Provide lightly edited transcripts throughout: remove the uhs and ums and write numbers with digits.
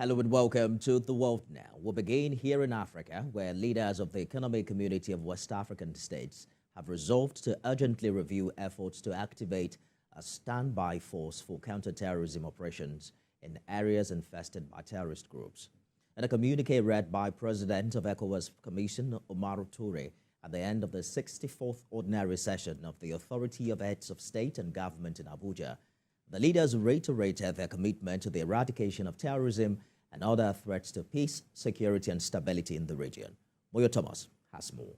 Hello and welcome to The World Now. We'll begin here in Africa, where leaders of the Economic Community of West African states have resolved to urgently review efforts to activate a standby force for counterterrorism operations in areas infested by terrorist groups. In a communique read by President of ECOWAS Commission Omar Toure at the end of the 64th Ordinary Session of the Authority of Heads of State and Government in Abuja, the leaders reiterated their commitment to the eradication of terrorism and other threats to peace, security, and stability in the region. Moyo Thomas has more.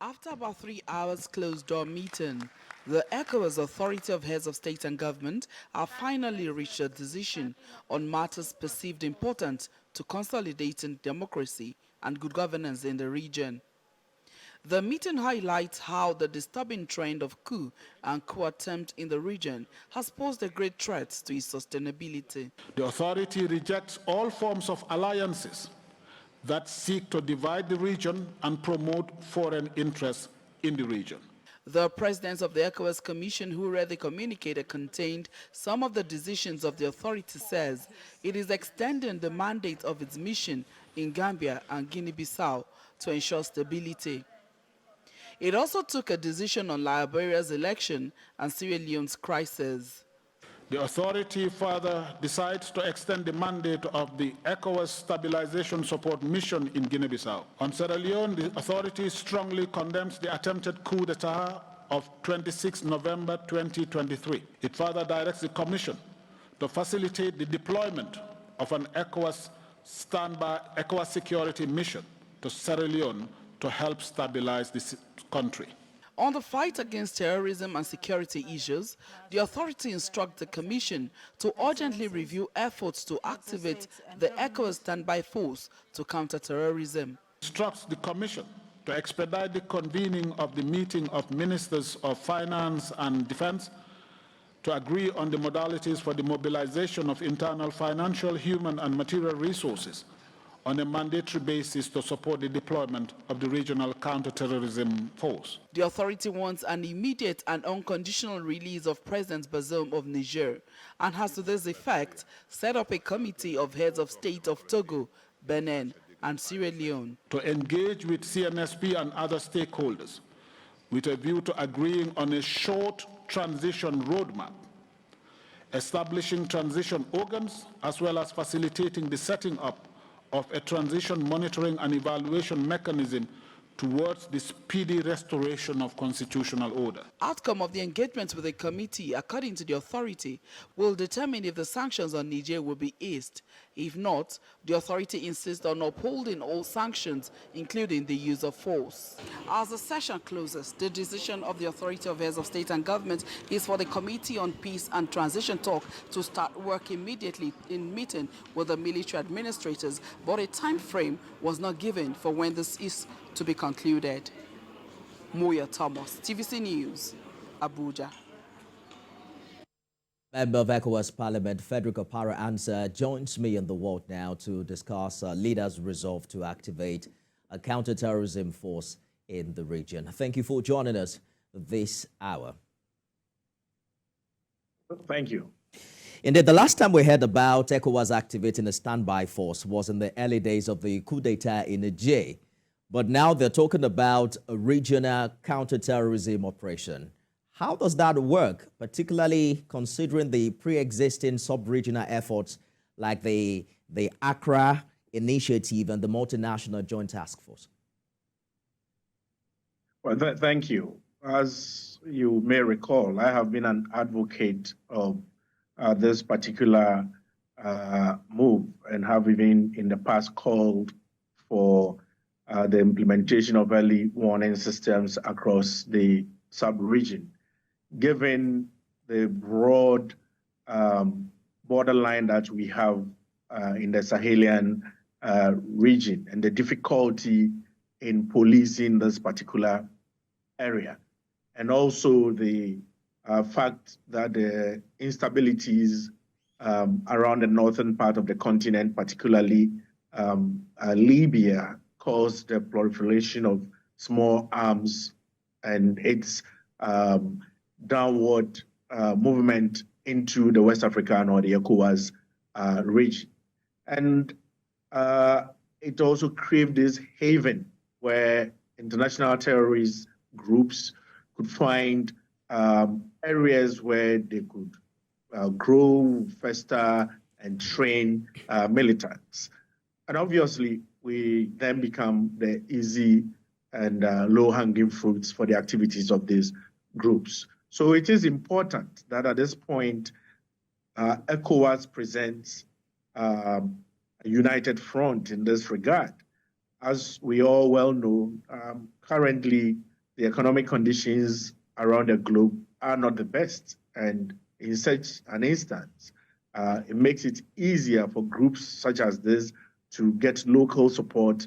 After about 3 hours closed-door meeting, the ECOWAS Authority of Heads of State and Government have finally reached a decision on matters perceived important to consolidating democracy and good governance in the region. The meeting highlights how the disturbing trend of coup and coup attempt in the region has posed a great threat to its sustainability. The authority rejects all forms of alliances that seek to divide the region and promote foreign interests in the region. The president of the ECOWAS Commission, who read the communique that contained some of the decisions of the authority, says it is extending the mandate of its mission in Gambia and Guinea-Bissau to ensure stability. It also took a decision on Liberia's election and Sierra Leone's crisis. The authority further decides to extend the mandate of the ECOWAS Stabilization Support Mission in Guinea-Bissau. On Sierra Leone, the authority strongly condemns the attempted coup d'etat of 26 November 2023. It further directs the Commission to facilitate the deployment of an ECOWAS security mission to Sierra Leone to help stabilize this country. On the fight against terrorism and security issues, the authority instructs the Commission to urgently review efforts to activate the ECOWAS standby force to counter terrorism. Instructs the Commission to expedite the convening of the meeting of Ministers of Finance and Defense to agree on the modalities for the mobilization of internal financial, human, and material resources on a mandatory basis to support the deployment of the regional counterterrorism force. The authority wants an immediate and unconditional release of President Bazoum of Niger and has to this effect set up a committee of heads of state of Togo, Benin, and Sierra Leone to engage with CNSP and other stakeholders with a view to agreeing on a short transition roadmap, establishing transition organs, as well as facilitating the setting up of a transition monitoring and evaluation mechanism towards the speedy restoration of constitutional order. Outcome of the engagement with the committee, according to the authority, will determine if the sanctions on Niger will be eased. If not, the authority insists on upholding all sanctions, including the use of force. As the session closes, the decision of the Authority of Heads of State and Government is for the Committee on Peace and Transition Talk to start work immediately in meeting with the military administrators, but a time frame was not given for when this is to be concluded. Moyo Thomas, TVC News, Abuja. Member of ECOWAS Parliament, Federico Para Ansa, joins me in The World Now to discuss leaders' resolve to activate a counterterrorism force in the region. Thank you for joining us this hour. Thank you. Indeed, the last time we heard about ECOWAS activating a standby force was in the early days of the coup d'etat in Niger. But now they're talking about a regional counterterrorism operation. How does that work, particularly considering the pre-existing sub-regional efforts like the Accra Initiative and the Multinational Joint Task Force? Well, thank you. As you may recall, I have been an advocate of this particular move and have even in the past called for the implementation of early warning systems across the sub-region. Given the broad borderline that we have in the Sahelian region and the difficulty in policing this particular area, and also the fact that the instabilities around the northern part of the continent, particularly Libya, caused the proliferation of small arms and its downward movement into the West African or the ECOWAS region. And it also created this haven where international terrorist groups could find areas where they could grow, fester, and train militants. And obviously, we then become the easy and low-hanging fruits for the activities of these groups. So it is important that at this point, ECOWAS presents a united front in this regard. As we all well know, currently the economic conditions around the globe are not the best. And in such an instance, it makes it easier for groups such as this to get local support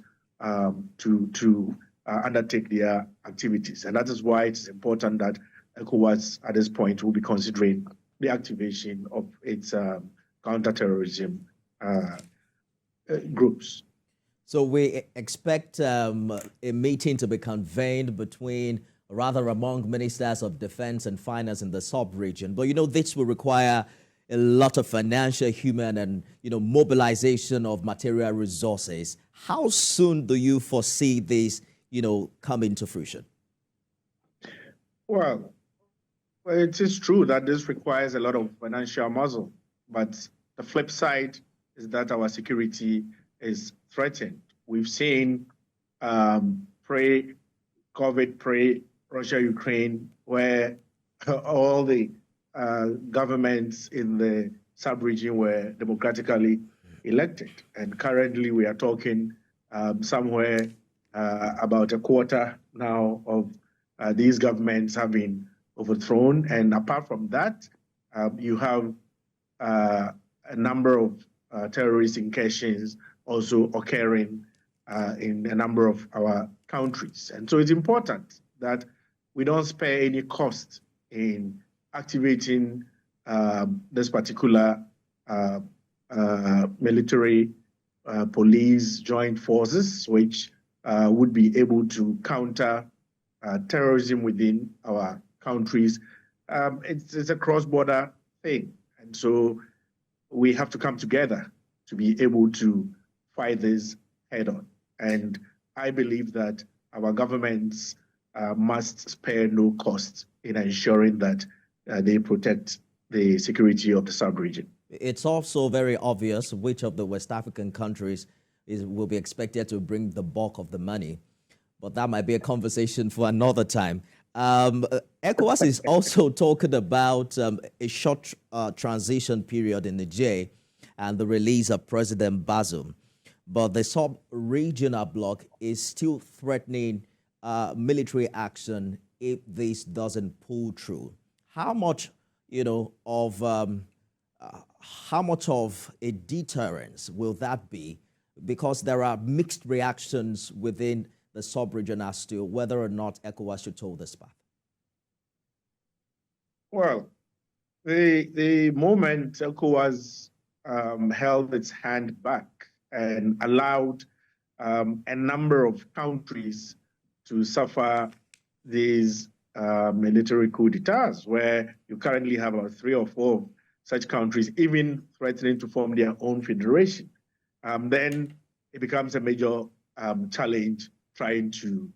to undertake their activities. And that is why it's important that ECOWAS at this point will be considering the activation of its counterterrorism groups. So we expect a meeting to be convened among ministers of defense and finance in the sub-region. But, this will require a lot of financial, human, and, mobilization of material resources. How soon do you foresee this, come into fruition? Well, it is true that this requires a lot of financial muscle, but the flip side is that our security is threatened. We've seen pre-COVID, pre-Russia-Ukraine, where all the governments in the sub-region were democratically elected. And currently we are talking somewhere about a quarter now of these governments have been overthrown. And apart from that, you have a number of terrorist incursions also occurring in a number of our countries. And so it's important that we don't spare any cost in activating this particular military police joint forces, which would be able to counter terrorism within our countries. It's a cross-border thing. And so we have to come together to be able to fight this head-on. And I believe that our governments must spare no cost in ensuring that they protect the security of the sub-region. It's also very obvious which of the West African countries will be expected to bring the bulk of the money, but that might be a conversation for another time. ECOWAS is also talking about a short transition period in Niger and the release of President Bazoum. But the sub-regional bloc is still threatening military action if this doesn't pull through. How much, how much of a deterrence will that be? Because there are mixed reactions within the sub-region as to whether or not ECOWAS should hold this path. Well, the moment ECOWAS held its hand back and allowed a number of countries to suffer these military coup d'etats, where you currently have about 3 or 4 such countries even threatening to form their own federation, then it becomes a major challenge trying to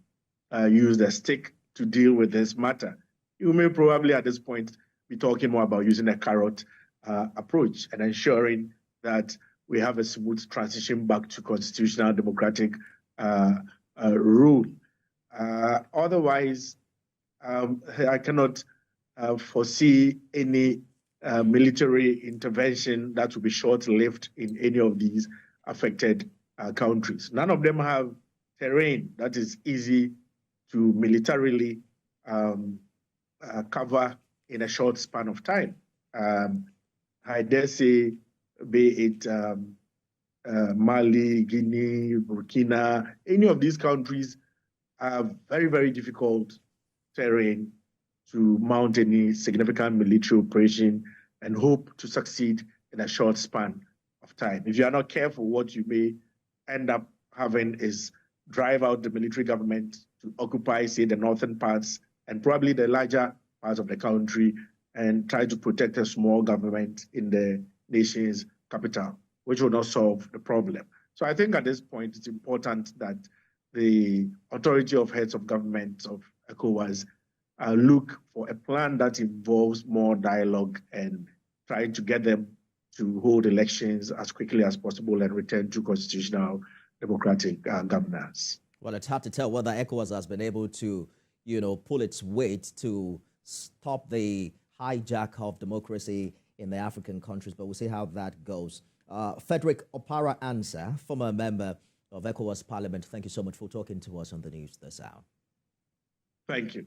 use the stick to deal with this matter. You may probably at this point be talking more about using a carrot approach and ensuring that we have a smooth transition back to constitutional democratic rule. Otherwise, I cannot foresee any military intervention that will be short-lived in any of these affected countries. None of them have terrain that is easy to militarily cover in a short span of time. I dare say, be it Mali, Guinea, Burkina, any of these countries have very, very difficult terrain to mount any significant military operation and hope to succeed in a short span of time. If you are not careful, what you may end up having is drive out the military government to occupy, say, the northern parts and probably the larger parts of the country and try to protect a small government in the nation's capital, which will not solve the problem. So I think at this point, it's important that the authority of heads of government of ECOWAS look for a plan that involves more dialogue and trying to get them to hold elections as quickly as possible and return to constitutional democratic governance. Well, it's hard to tell whether ECOWAS has been able to, pull its weight to stop the hijack of democracy in the African countries, but we'll see how that goes. Frederick Opara Ansah, former member of ECOWAS Parliament, thank you so much for talking to us on the news this hour. Thank you.